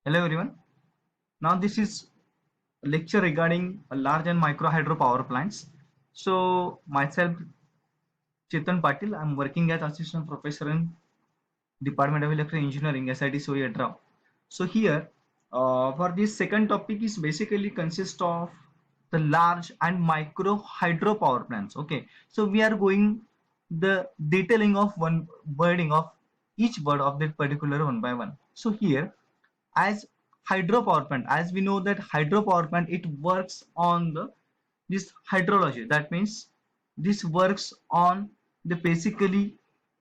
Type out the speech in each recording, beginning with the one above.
Hello everyone. Now this is a lecture regarding a large and micro hydro power plants. So myself Chetan Patil, I'm working as assistant professor in Department of Electrical Engineering, SIT Soyedra. So here for this second topic is basically consist of the large and micro hydro power plants. Okay, so we are going the detailing of one wording of each word of that particular one by one. So here as hydropower plant, as we know that hydropower plant, it works on the this hydrology. That means this works on the basically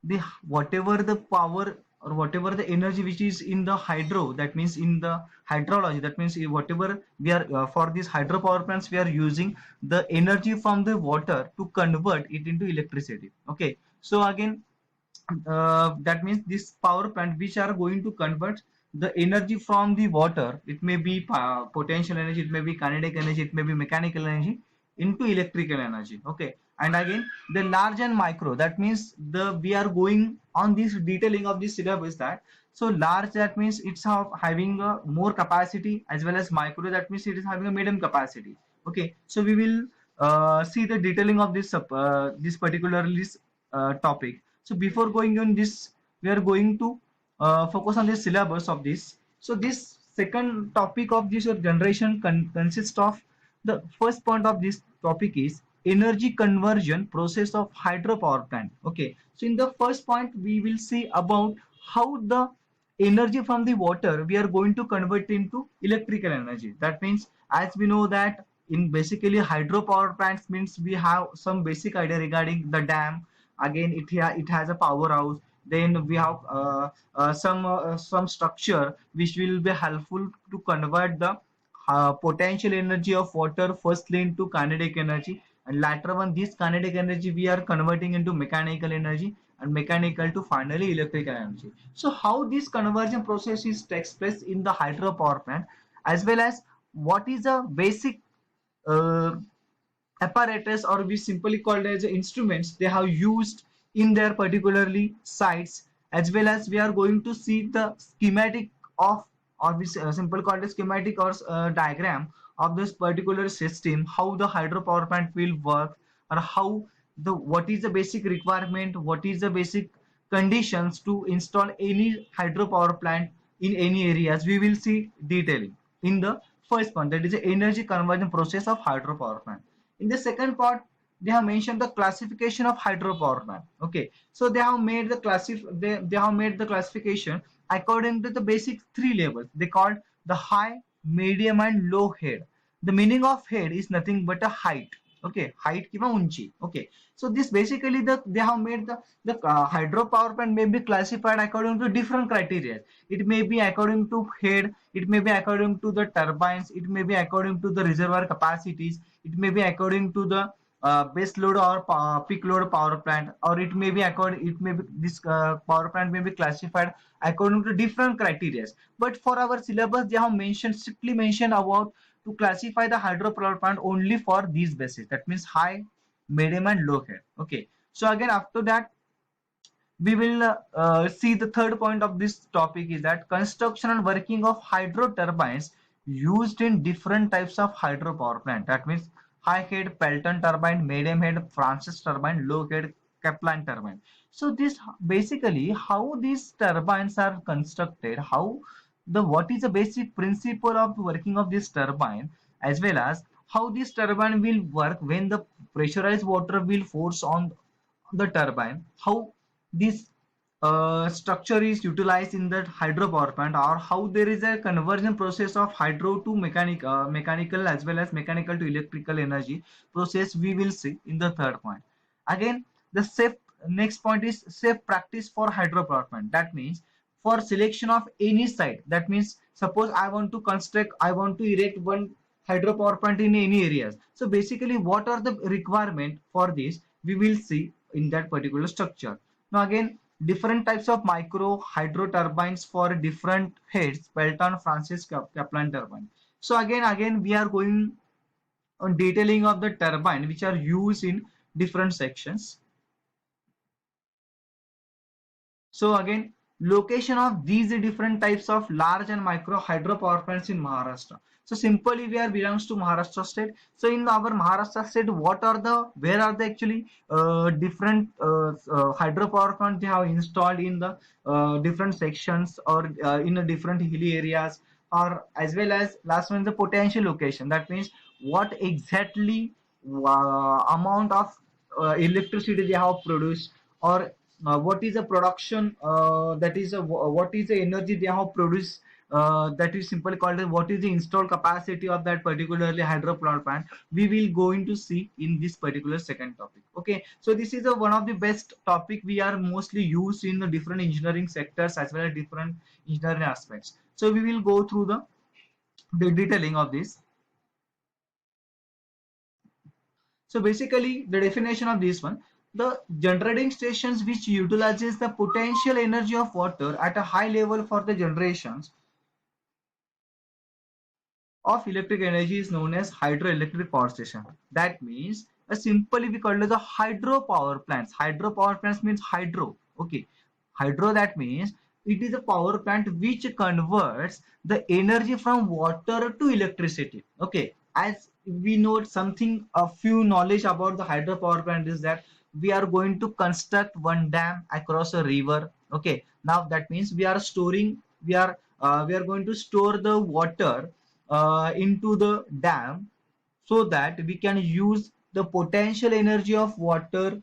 the whatever the power or whatever the energy which is in the hydro, that means in the hydrology, that means whatever we are for these hydropower plants we are using the energy from the water to convert it into electricity. Okay, so again that means this power plant which are going to convert the energy from the water, it may be potential energy, it may be kinetic energy, it may be mechanical energy, into electrical energy. Okay, and again the large and micro, that means the we are going on this detailing of this syllabus. That so large, that means it's having a more capacity, as well as micro, that means it is having a medium capacity. Okay, so we will see the detailing of this particularly topic. So before going on this, we are going to focus on the syllabus of this. So this second topic of this generation consists of the first point of this topic is energy conversion process of hydropower plant. Okay, so in the first point we will see about how the energy from the water we are going to convert into electrical energy. That means as we know that in basically hydropower plants means we have some basic idea regarding the dam. Again it has a powerhouse, then we have some structure which will be helpful to convert the potential energy of water firstly into kinetic energy, and later on this kinetic energy we are converting into mechanical energy, and mechanical to finally electrical energy. So how this conversion process is takes place in the hydropower plant, as well as what is the basic uh, apparatus, or we simply called as instruments they have used in their particularly sites, as well as we are going to see the schematic of, or we simply called a schematic or diagram of this particular system, how the hydropower plant will work, or how the what is the basic requirement, what is the basic conditions to install any hydropower plant in any areas. We will see detailing in the first one, that is the energy conversion process of hydropower plant. In the second part they have mentioned the classification of hydropower plant. Okay, so they have made the classification according to the basic three levels they called the high, medium and low head. The meaning of head is nothing but a height. Okay, height kiva unchi. Okay, so this basically they have made the hydropower plant may be classified according to different criteria. It may be according to head, it may be according to the turbines, it may be according to the reservoir capacities, it may be according to the base load or peak load power plant, or it may be according, it may be this power plant may be classified according to different criteria. But for our syllabus they have mentioned, strictly mentioned about to classify the hydropower plant only for these bases, that means high, medium and low head. Okay, so again after that we will see the third point of this topic is that construction and working of hydro turbines used in different types of hydropower plant. That means high head Pelton turbine, medium head Francis turbine, low head Kaplan turbine. So this basically how these turbines are constructed, how the what is the basic principle of working of this turbine, as well as how this turbine will work when the pressurized water will force on the turbine, how this structure is utilized in the hydropower plant, or how there is a conversion process of hydro to mechanical, as well as mechanical to electrical energy process, we will see in the third point. Again the safe next point is safe practice for hydropower plant. That means for selection of any site, that means suppose I want to construct, I want to erect one hydropower plant in any areas, so basically what are the requirement for this we will see in that particular structure. Now again different types of micro hydro turbines for different heads, Pelton, Francis, Kaplan turbine. So again we are going on detailing of the turbine which are used in different sections. So again location of these different types of large and micro hydro power plants in Maharashtra. So simply we are belongs to Maharashtra state. So in our Maharashtra state, where are the actually different hydro power plant they have installed in the different sections or in a different hilly areas, or as well as last one is the potential location. That means what exactly amount of electricity they have produced, or what is the production that is what is the energy they have produced, that is simply called as what is the installed capacity of that particularly hydro power plant. We will going to see in this particular second topic. Okay, so this is one of the best topic we are mostly used in the different engineering sectors as well as different engineering aspects. So we will go through the detailing of this. So basically the definition of this one, the generating stations which utilizes the potential energy of water at a high level for the generations of electric energy is known as hydroelectric power station. That means simply we call it the hydro power plants. Hydro power plants means hydro. Okay, hydro, that means it is a power plant which converts the energy from water to electricity. Okay, as we know something, a few knowledge about the hydro power plant is that we are going to construct one dam across a river. Okay, now that means we are going to store the water into the dam, so that we can use the potential energy of water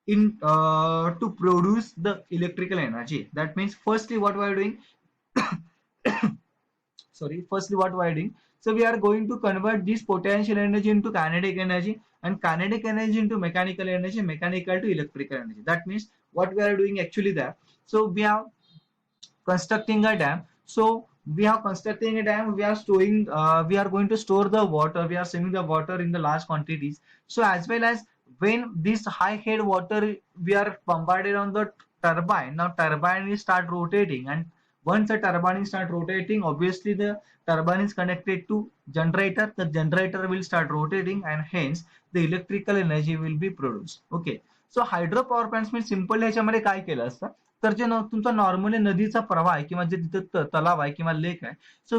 in to produce the electrical energy. That means firstly what we are doing, firstly what we are doing, so we are going to convert this potential energy into kinetic energy, and kinetic energy into mechanical energy, mechanical to electrical energy. That means what we are doing actually there, so we are constructing a dam. So we are constructing a dam, we are storing we are going to store the water, we are saving the water in the large quantities. So as well as when this high head water we are bombarded on the turbine, now turbine will start rotating, and once the turbine start rotating, obviously the turbine is connected to generator, the generator will start rotating, and hence the electrical energy will be produced. Okay, so hydro power plants means simple ह्याच्यामध्ये काय केलं असतं, तर जे तुमचा normally नदीचा प्रवाह आहे किंवा जे तिथं तलाव आहे किंवा लेक आहे, so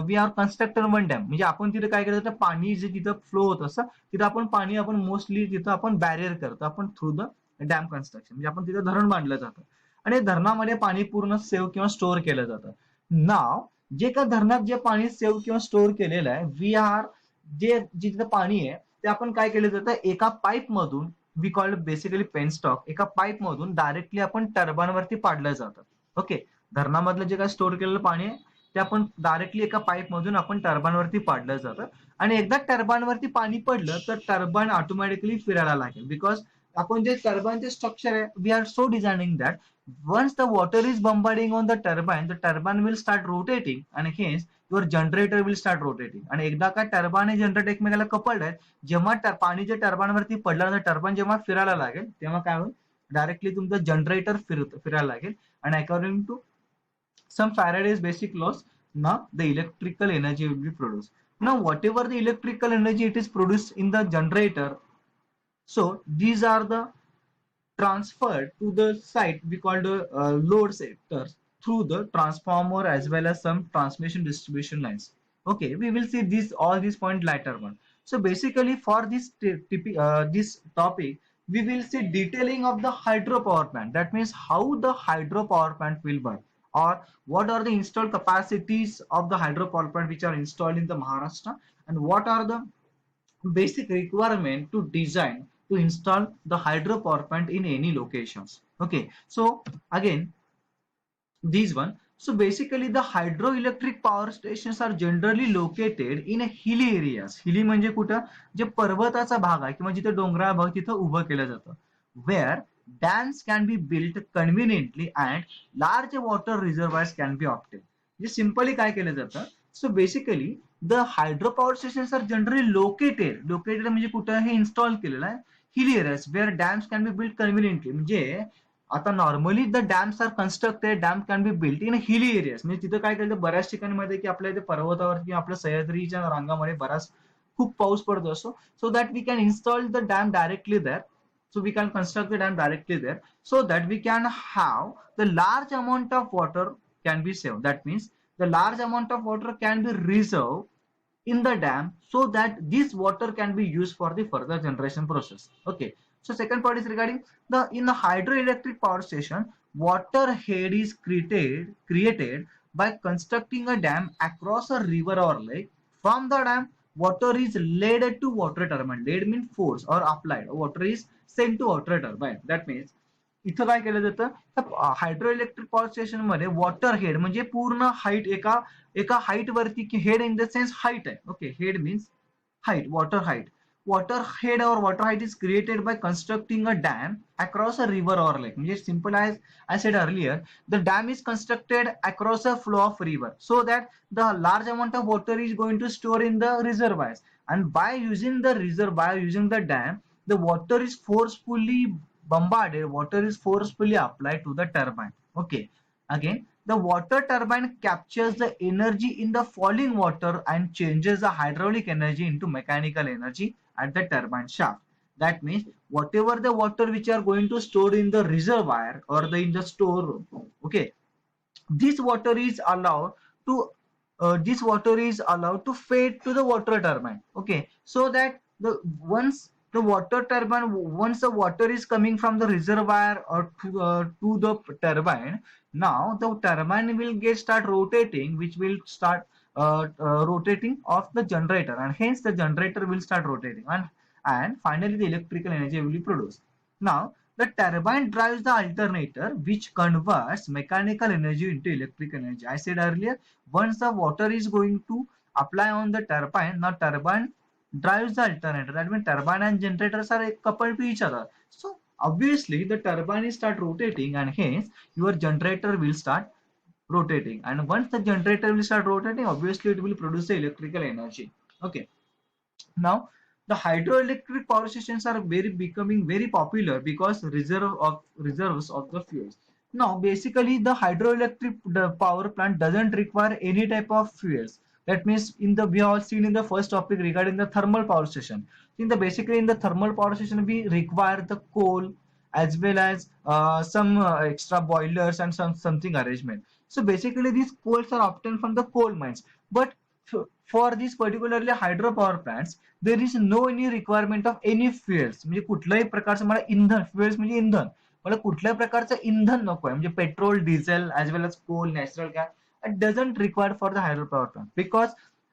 we are constructor one dam, म्हणजे आपण तिथे काय करतो, पाणी जे तिथं फ्लो होत असतं तिथं आपण पाणी आपण मोस्टली तिथं आपण बॅरियर करतो आपण थ्रू द डॅम कन्स्ट्रक्शन, म्हणजे आपण तिथं धरण बांधलं जातं आणि धरणामध्ये पाणी पूर्ण सेव्ह किंवा स्टोअर केलं जातं. नाव जे का धरणात जे पाणी सेव्ह किंवा स्टोअर केलेलं आहे, वी आर जे जिथं पाणी आहे ते आपण काय केलं जातं, एका पाईप मधून, वी कॉल्ड बेसिकली पेनस्टॉक, एका पाईप मधून डायरेक्टली आपण टर्बाइन वरती पाडलं जातं. ओके, धरणामधलं जे काय स्टोअर केलेलं पाणी आहे ते आपण डायरेक्टली एका पाईप मधून आपण टर्बाइन वरती पाडलं जातं, आणि एकदा टर्बाइन वरती पाणी पडलं तर टर्बाइन ऑटोमॅटिकली फिरायला लागेल. बिकॉज आपण जे टर्बाइनचे स्ट्रक्चर आहे, we are so designing that once the water is bombarding on the turbine will start rotating, and hence your generator will start rotating. आणि एकदा का टर्बाइन आणि जनरेटर एकमेकाला कपल्ड आहेत, जेव्हा पाणी जे टर्बाइन वरती पडलं तर टर्बाइन जेव्हा फिरायला लागेल तेव्हा काय होईल, डायरेक्टली तुमचं जनरेटर फिरायला लागेल, आणि according to some Faraday's basic laws, now the electrical energy will be produced. Now whatever the electrical energy it is produced in the generator, so these are the transferred to the site we call the load sectors through the transformer as well as some transmission distribution lines. Okay, we will see this all these point later on. So basically for this topic we will see detailing of the hydro power plant. That means how the hydro power plant will work, or what are the installed capacities of the hydro power plant which are installed in the Maharashtra, and what are the basic requirement to design to install the hydro power plant in any locations. Okay, so again these one, so basically the hydroelectric power stations are generally located in hilly areas. Hilly म्हणजे कुठं, जे पर्वताचा भाग आहे किंवा जिथे डोंगराळ भाग तिथं उभं केलं जातं, where dams can be built conveniently and large water reservoirs can be obtained. म्हणजे सिंपली काय केलं जातं, so basically the hydro power stations are generally located म्हणजे कुठं, हे इन्स्टॉल केलेलं आहे hilly areas where dams can be build conveniently. म्हणजे आता normally the dams are constructed, dam can be built in hilly areas, म्हणजे तिथं काय केलं, बऱ्याच ठिकाणमध्ये की आपल्या इथे पर्वतावर किंवा आपल्या सह्याद्रीच्या रांगामध्ये बराच खूप पाऊस पडतो असतो, so that we can install the dam directly there, So we can construct the dam directly there, so that we can have the large amount of water can be saved. That means the large amount of water can be reserved in the dam, so that this water can be used for the further generation process. Okay, so second part is regarding the in the hydroelectric power station, water head is created by constructing a dam across a river or lake. From the dam, water is led to water turbine. Led means force or applied. Water is sent to water turbine. That means इथं काय केलं जातं, hydro electric power station मध्ये water head म्हणजे पूर्ण height एका एका height वरती, की head in the sense height आहे. Okay, head means height, water height. Water head or water height is created by constructing a dam across a river or lake. Simple as I said earlier, the dam is constructed across a flow of river, so that the large amount of water is going to store in the reservoirs. And by using the reservoir, using the dam, the water is forcefully bombarded, water is forcefully applied to the turbine. Okay, again, the water turbine captures the energy in the falling water and changes the hydraulic energy into mechanical energy at the turbine shaft. That means whatever the water which are going to store in the reservoir or in the storeroom, okay, this water is allowed to feed to the water turbine. Okay, so that the once the water turbine, once the water is coming from the reservoir or to the turbine, now the turbine will start rotating, which will start rotating of the generator, and hence the generator will start rotating, and finally the electrical energy will be produced. Now the turbine drives the alternator, which converts mechanical energy into electric energy. I said earlier, once the water is going to apply on the turbine, now turbine drives the alternator. That means turbine and generators are coupled to each other. So obviously the turbine will start rotating, and hence your generator will start rotating. And once the generator will start rotating, obviously it will produce the electrical energy. Okay. Now the hydroelectric power stations are becoming very popular because reserves of the fuels. Now basically the hydroelectric power plant doesn't require any type of fuels. That means we have all seen in the first topic regarding the thermal power station. Basically in the thermal power station we require the coal, as well as some extra boilers and something arrangement. So basically these coals are obtained from the coal mines, but for these particularly hydropower plants there is no any requirement of any fuels. म्हणजे कुठल्याही प्रकारचं मला इंधन, fuels म्हणजे इंधन, मला कुठल्याही प्रकारचं इंधन नको आहे. म्हणजे petrol, diesel, as well as coal, natural gas, it doesn't require for the hydropower plant, because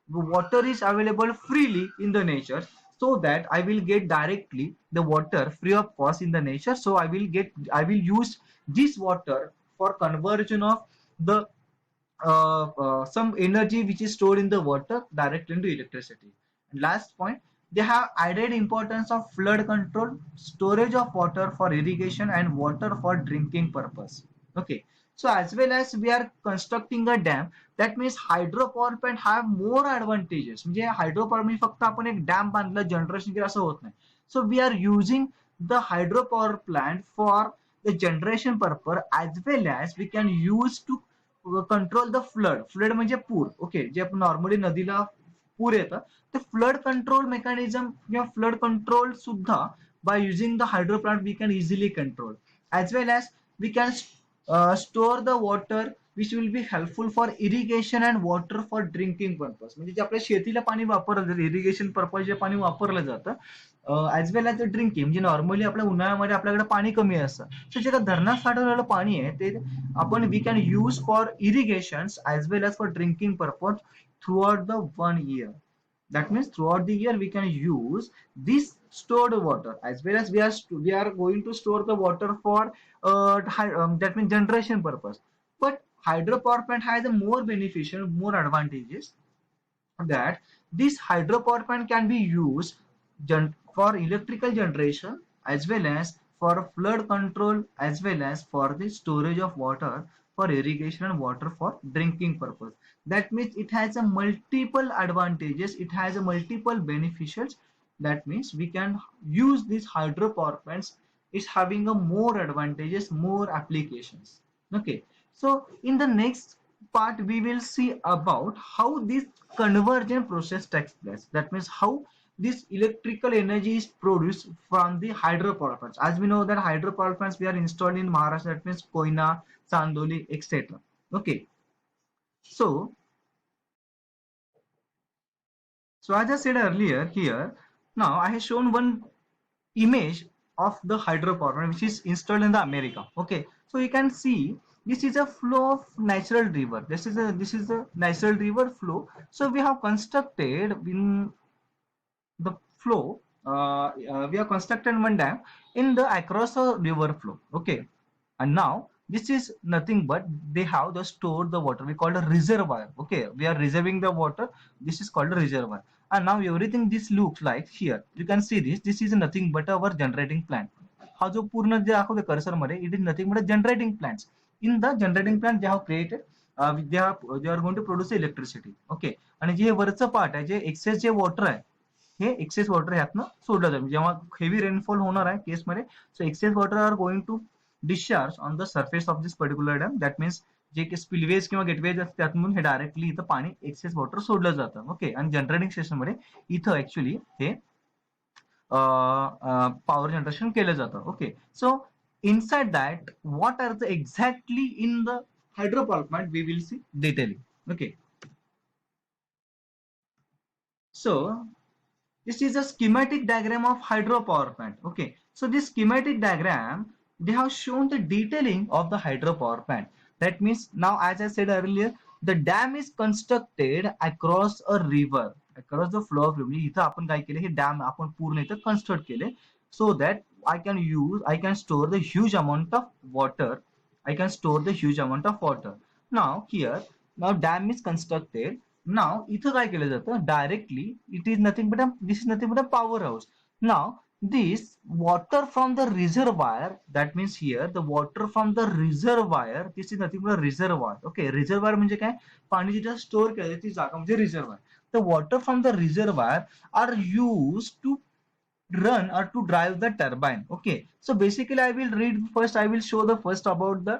water is available freely in the nature, so that I will get directly the water free of cost in the nature. So I will use this water for conversion of the some energy which is stored in the water directly into electricity. And last point, they have added importance of flood control, storage of water for irrigation, and water for drinking purpose. Okay, so as well as we are constructing a dam, that means hydropower plant have more advantages. म्हणजे hydropower म्हणजे फक्त आपण एक dam बांधलं generation केलं असं होत नाही. So we are using the hydropower plant for the generation purpose, as well as we can use to control the flood म्हणजे पूर. ओके, जे आपण नॉर्मली नदीला पूर येतं, ते फ्लड कंट्रोल मेकॅनिझम किंवा फ्लड कंट्रोल सुद्धा by using the hydro plant we can easily control, as well as we can store the water which will be helpful for irrigation and water for drinking purpose. म्हणजे जे आपल्या शेतीला पाणी वापरलं जातं, irrigation purpose जे पाणी वापरलं जातं, ऍज वेल एज ड्रिंकिंग, म्हणजे नॉर्मली आपल्या उन्हाळ्यामध्ये आपल्याकडे पाणी कमी असतं, तर जे धरणात साठवलेलं पाणी आहे ते आपण we can use for irrigation as well as for drinking purpose throughout the 1 year. That means throughout the year we can use this stored water, as well as we are going to store the water for that means generation purpose. But hydropower plant has a more beneficial, more advantages, that this hydropower plant can be used for electrical generation, as well as for flood control, as well as for the storage of water for irrigation and water for drinking purpose. That means it has a multiple advantages, it has a multiple beneficials. That means we can use these hydropower plants is having a more advantages, more applications. Okay, so in the next part we will see about how this convergent process takes place. That means how this electrical energy is produced from the hydropower plants. As we know that hydropower plants we are installed in Maharashtra, that means Koina, Chandoli, etc. Okay, so as I said earlier here, now I have shown one image of the hydropower plant which is installed in the America. Okay, so you can see this is a flow of natural river. This is a natural river flow. So we have constructed in the flow. We have constructed one dam in the across a river flow. Okay, and now this is nothing but they have the stored the water. We call it a reservoir. Okay, we are reserving the water. This is called a reservoir. And now everything this looks like here. You can see this. This is nothing but our generating plant. हा जो पूर्ण जे दाखवते cursor मध्ये it is nothing but a generating plants. In the generating plant they have created they are going to produce electricity. Okay, आणि जे वरचं part आहे जे access जे water आहे हे access water ह्यातनं सोडलं जाईल जेव्हा हेवी रेनफॉल होणार आहे केसमध्ये. So excess water are going to discharge on the surface of this particular dam. That means जे स्पिलवेज किंवा गेटवेज असतात त्यातून हे डायरेक्टली इथं पाणी एक्सेस वॉटर सोडलं जातं. ओके, आणि जनरेटिंग स्टेशन मध्ये इथं ऍक्च्युली हे पॉवर जनरेशन केलं जातं. Okay, so inside that what are the exactly in the hydropower plant we will see detailing. Okay, so this is a schematic diagram of hydropower plant. Okay, so this schematic diagram they have shown the detailing of the hydropower plant. That means now as I said earlier the dam is constructed across a river, across the flow of river. इथं आपण काय केले हे dam आपण पूर्ण इथं construct केले so that I can store the huge amount of water. I can store the huge amount of water. Now here now dam is constructed. Now इथं काय केलं जातं directly it is nothing but this is nothing but a powerhouse. Now this water from the reservoir, that means here the water from the reservoir, this is nothing but a reservoir. Okay, reservoir म्हणजे काय, पाणी जिथे store केलं ती जागा म्हणजे reservoir. The water from the reservoir are used to run or to drive the turbine. Okay, so basically I will read first, I will show the first about the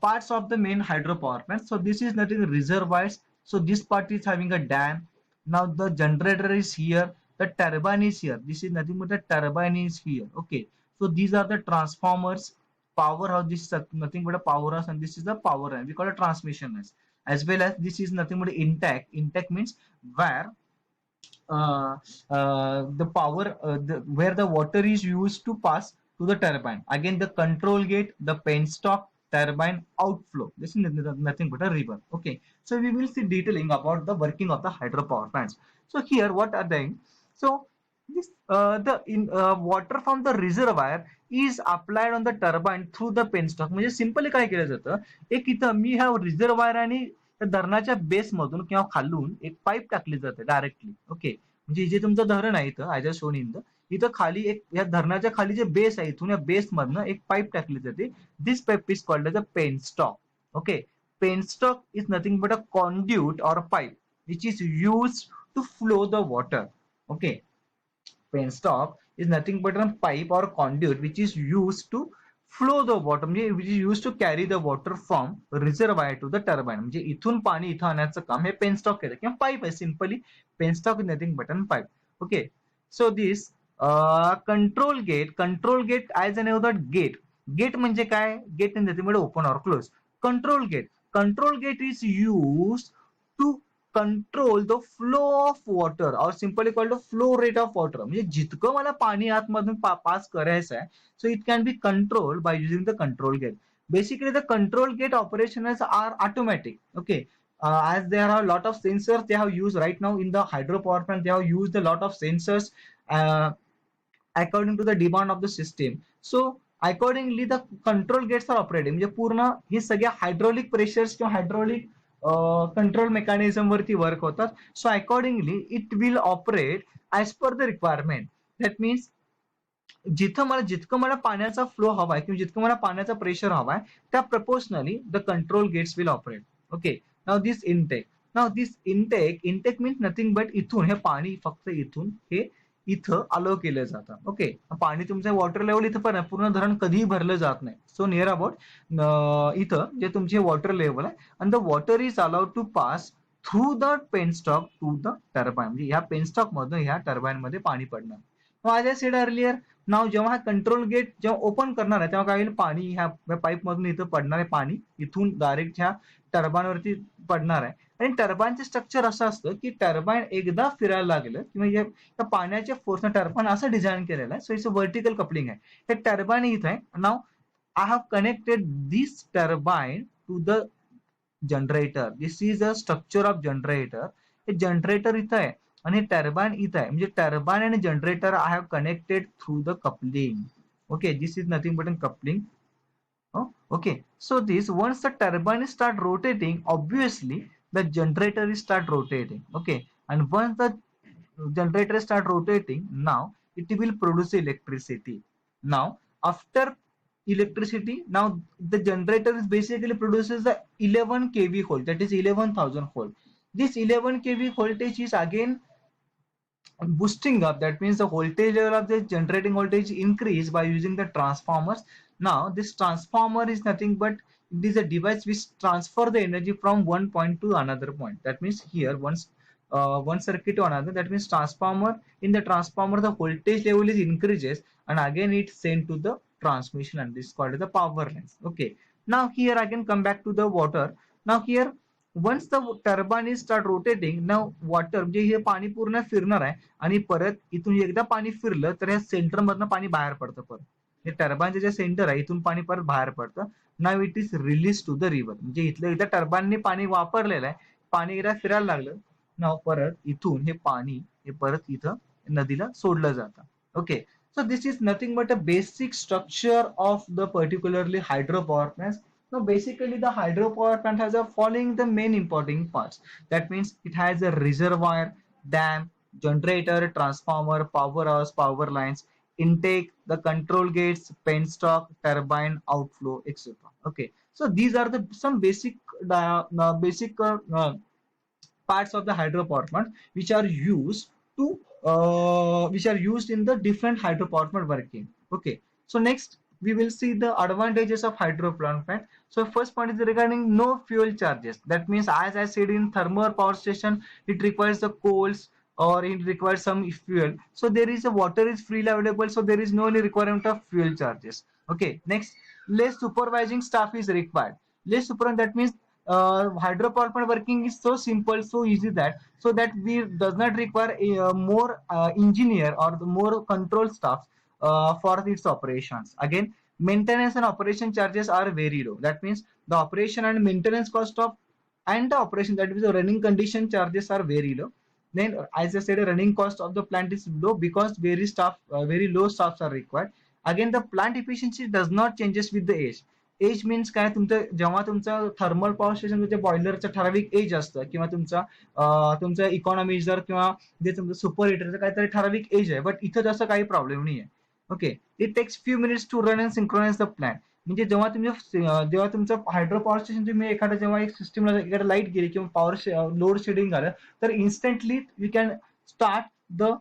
parts of the main hydropower plant. So this is nothing reservoirs. So this part is having a dam. Now the generator is here, the turbine is here. This is nothing but the turbine is here. Okay, so these are the transformers, powerhouse. This is nothing but a powerhouse, and this is the power line. We call it transmission lines. As well as this is nothing but intake. Intake means where the power where the water is used to pass to the turbine. Again the control gate, the penstock, turbine outflow. This is nothing but a river. Okay, so we will see detailing about the working of the hydropower plants. So here what are they? So this water from the reservoir is applied on the turbine through the penstock. म्हणजे simply काय केलं जातं, एक इथं मी ह्या reservoir आणि त्या धरणाच्या बेस मधून किंवा खालून एक पाईप टाकली जाते डायरेक्टली. ओके, म्हणजे जे तुमचं धरण आहे इथं as a shown in the, इथं खाली एक या धरणाच्या खाली जे बेस आहे इथून या बेस मधनं एक पाईप टाकली जाते. This pipe is called as a penstock. Okay, penstock is nothing but a conduit or pipe which is use to flow the water. Okay, penstock is nothing but a pipe or conduit which is used to flow the water, म्हणजे which is used to carry the water from reservoir to the turbine. म्हणजे इथून पाणी इथं आणण्याचं काम हे penstock केलं किंवा pipe आहे. Simply penstock is nothing but a pipe. Okay, so this control gate as a name that gate म्हणजे काय, gate is nothing but open or close. Control gate is used to control the flow of water or simply called flow rate of water. म्हणजे जितकं मला पाणी आतमधून pass करायचं आहे, so it can be control by using the control gate. Basically the control gate operations are automatic. Okay, as there are a lot of sensors they have used right now in the hydropower plant. They have used a lot of sensors according to the demand of the system. So accordingly the control gates are operating. म्हणजे पूर्ण हे सगळ्या hydraulic pressures किंवा hydraulic control mechanism वरती work होतात. So accordingly it will operate as per the requirement. That means जितकं मला पाण्याचा flow हवाय किंवा जितकं मला पाण्याचा प्रेशर हवाय त्या proportionally the control gates will operate. Okay, now this intake means nothing but इथून हे पाणी फक्त इथून हे इथं अलो केलं जातं. ओके, पाणी तुमचं वॉटर लेवल इथं पण पूर्ण धरण कधीही भरलं जात नाही. सो नियर अबाउट इथं जे तुमचे वॉटर लेवल आहे and the water is allowed to pass through the penstock to the turbine, म्हणजे ह्या पेनस्टॉक मधून ह्या टर्बाइन मध्ये पाणी पडणार. As I said earlier, now जेव्हा हा कंट्रोल गेट जेव्हा ओपन करणार आहे तेव्हा काय होईल, पाणी ह्या पाईप मधून इथं पडणार आहे, पाणी इथून डायरेक्ट ह्या टर्बाइन वरती पडणार आहे. आणि टर्बाइनचे स्ट्रक्चर असं असतं की टर्बाइन एकदा फिरायला लागलं की म्हणजे त्या पाण्याच्या फोर्सनं टर्बाइन असं डिझाईन केलेलं आहे. So it's a vertical coupling आहे. हे टर्बाइन इथं आहे. Now I have connected this turbine to the generator. This is a structure of generator. हे जनरेटर इथं आहे आणि टर्बाइन इथं आहे. म्हणजे टर्बाइन आणि generator I have connected through the coupling. Okay, this is nothing but a coupling. Okay, so this once the turbine start rotating, obviously the generator is start rotating. Okay, and once the generator start rotating, now it will produce electricity. Now after electricity, now the generator is basically produces the 11 kV volt, that is 11,000 volt. This 11 kV voltage is again boosting up. That means the voltage level of the generating voltage increase by using the transformers. Now this transformer is nothing but it is a device which transfer the energy from one point to another point. That means here one circuit to another. That means transformer, in the transformer the voltage level is increases and again it sent to the transmission, and this is called the power lines. Okay, now here again come back to the water. Now here once the turbine is start rotating, now water म्हणजे हे पाणी पूर्ण फिरणार आहे आणि परत इथून एकदा पाणी फिरलं तर या सेंटर मधनं पाणी बाहेर पडतं. परत हे टर्बाइनचे जे सेंटर आहे इथून पाणी परत बाहेर पडतं. Now it is release to the river. म्हणजे इथलं एकदा टर्बाइनने पाणी वापरलेलं आहे, पाणी एकदा फिरायला लागलं, नाव परत इथून हे पाणी हे परत इथं नदीला सोडलं जातं. Okay, so this is nothing but a basic structure of the particularly hydro power plants. Now basically the hydropower plant has a following the main important parts. That means it has a reservoir, dam, generator, transformer, powerhouse, power lines, intake, the control gates, penstock, turbine, outflow, etc. Okay, so these are the some basic parts of the hydropower plant which are used to which are used in the different hydropower plant working. Okay, so next we will see the advantages of hydropower plant. So first point is regarding no fuel charges. That means as I said, in thermal power station it requires the coals or it requires some fuel. So there is a water is freely available, so there is no any requirement of fuel charges. Okay, next, less supervising staff is required. Less super, that means hydropower plant working is so simple, so easy, that so that we does not require a more engineer or the more control staff for its operations. Again, maintenance and operation charges are very low. That means the operation and maintenance cost of and the operation, that is the running condition charges, are very low. Then as I said, the running cost of the plant is low because very low staffs are required. Again, the plant efficiency does not changes with the age. Age means काय, तुमचं जेव्हा तुमचं thermal power station तुमच्या बॉयलरचं ठराविक as असतं किंवा तुमचं इकॉनॉमिझर किंवा जे तुमचं सुपर हिटरचं काहीतरी ठराविक एज आहे, बट इथं तसं काही प्रॉब्लेम नाही आहे. Okay, it takes few minutes to run and synchronize the plan. म्हणजे जेव्हा तुमचं हायड्रो पॉवर स्टेशन तुम्ही एखाद्या जेव्हा एक सिस्टमला एखाद्या लाईट गेली किंवा पॉवर लोड शेडिंग झालं तर instantly we can start the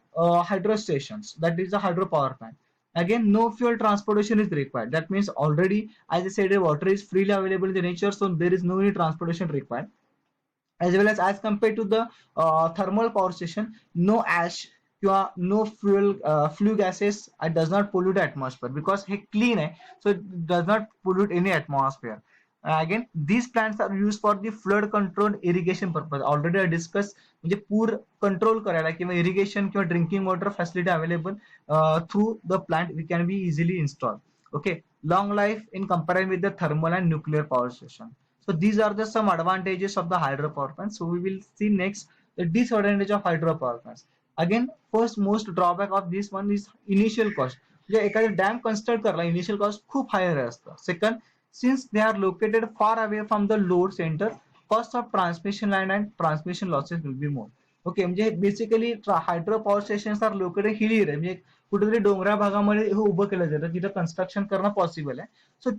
hydro stations, that is the hydro power plant. Again, no fuel transportation is required. That means already, as I said, water is freely available in the nature, so there is no any transportation required. As well as compared to the thermal power station, no ash, no flue gases, it does not pollute the atmosphere because it's clean, so it does not pollute any atmosphere. Again, these plants are used for the flood control irrigation purpose. Already I discussed, म्हणजे पूर control करायला किंवा irrigation किंवा drinking water facility available through the plant we can be easily install. Okay, long life in comparison with the thermal and nuclear power station. So these are the some advantages of the hydropower plants. So we will see next the disadvantage of hydropower plants. Again, first most drawback of this one is initial cost. म्हणजे एखादा dam construct करायला initial cost खूप higher असतं. Second, since they are located far away from the load center, cost of transmission line and transmission losses will be more. Okay, म्हणजे basically hydro power station are located hilly area, म्हणजे कुठेतरी डोंगरा भागामध्ये हे उभं केलं जातं, तिथं construction करणं possible आहे. सो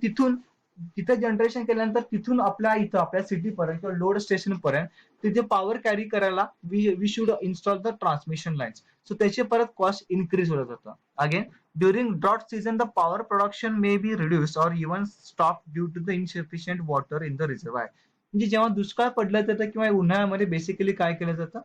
तिथं जनरेशन केल्यानंतर तिथून आपल्या सिटी पर्यंत किंवा लोड स्टेशन पर्यंत तिथे पॉवर कॅरी करायला we should install the transmission lines. So त्याचे परत कॉस्ट इन्क्रीज होत जातं. Again, during drought season the power production may be reduced or even stopped due to the insufficient water in the reservoir. म्हणजे जेव्हा दुष्काळ पडलं जातं किंवा उन्हाळ्यामध्ये बेसिकली काय केलं जातं,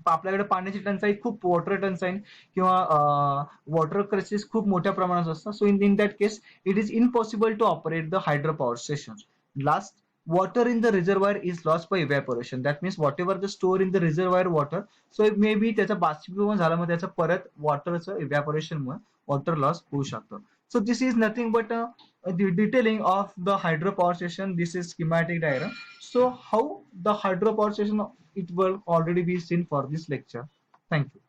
आपल्याकडे पाण्याची टंचाई खूप, वॉटर टंचाई किंवा वॉटर क्रायसिस खूप मोठ्या प्रमाणात असतं. So in that case it is impossible to operate the hydro power station. Last, water in the reservoir is lost by evaporation. That means whatever the store in the reservoir water, so it may be त्याचं बाष्पीभवन झालं, मग त्याचं परत वॉटरचं evaporation मुळे water loss होऊ शकतं. So this is nothing but the detailing of the hydro power station. This is schematic diagram. So how the hydro power station, it will already be seen for this lecture. Thank you.